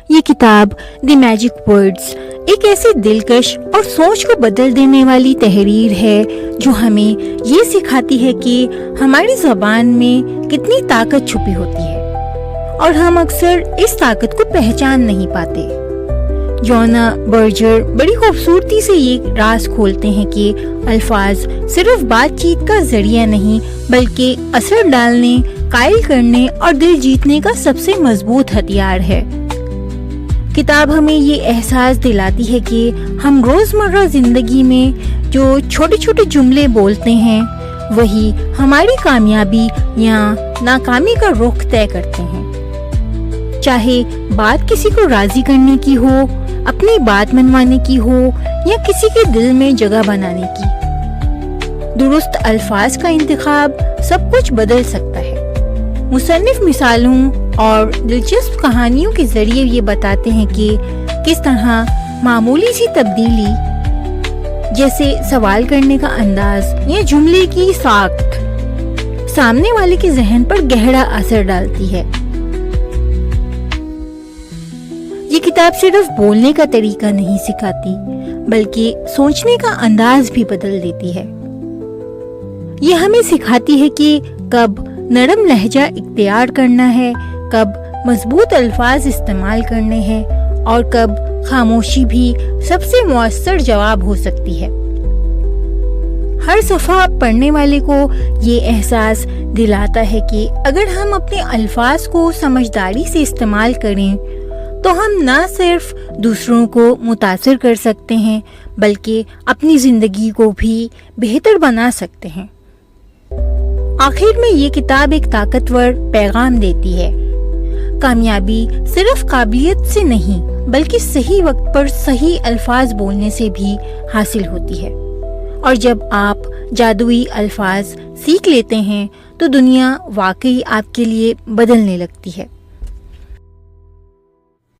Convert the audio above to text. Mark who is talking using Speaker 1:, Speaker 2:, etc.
Speaker 1: یہ کتاب دی magic words ایک ایسی دلکش اور سوچ کو بدل دینے والی تحریر ہے جو ہمیں یہ سکھاتی ہے کہ ہماری زبان میں کتنی طاقت چھپی ہوتی ہے اور ہم اکثر اس طاقت کو پہچان نہیں پاتے۔ جونا برجر بڑی خوبصورتی سے یہ راز کھولتے ہیں کہ الفاظ صرف بات چیت کا ذریعہ نہیں بلکہ اثر ڈالنے، قائل کرنے اور دل جیتنے کا سب سے مضبوط ہتھیار ہے۔ کتاب ہمیں یہ احساس دلاتی ہے کہ ہم روزمرہ زندگی میں جو چھوٹے چھوٹے جملے بولتے ہیں وہی ہماری کامیابی یا ناکامی کا رخ طے کرتے ہیں۔ چاہے بات کسی کو راضی کرنے کی ہو، اپنی بات منوانے کی ہو یا کسی کے دل میں جگہ بنانے کی، درست الفاظ کا انتخاب سب کچھ بدل سکتا ہے۔ مصنف مثالوں اور دلچسپ کہانیوں کے ذریعے یہ بتاتے ہیں کہ کس طرح معمولی سی تبدیلی جیسے سوال کرنے کا انداز یا جملے کی ساخت سامنے والے کے ذہن پر گہرا اثر ڈالتی ہے۔ یہ کتاب صرف بولنے کا طریقہ نہیں سکھاتی بلکہ سوچنے کا انداز بھی بدل دیتی ہے۔ یہ ہمیں سکھاتی ہے کہ کب نرم لہجہ اختیار کرنا ہے، کب مضبوط الفاظ استعمال کرنے ہیں اور کب خاموشی بھی سب سے مؤثر جواب ہو سکتی ہے۔ ہر صفحہ پڑھنے والے کو یہ احساس دلاتا ہے کہ اگر ہم اپنے الفاظ کو سمجھداری سے استعمال کریں تو ہم نہ صرف دوسروں کو متاثر کر سکتے ہیں بلکہ اپنی زندگی کو بھی بہتر بنا سکتے ہیں۔ آخر میں یہ کتاب ایک طاقتور پیغام دیتی ہے۔ کامیابی صرف قابلیت سے نہیں بلکہ صحیح وقت پر صحیح الفاظ بولنے سے بھی حاصل ہوتی ہے، اور جب آپ جادوئی الفاظ سیکھ لیتے ہیں تو دنیا واقعی آپ کے لیے بدلنے لگتی ہے۔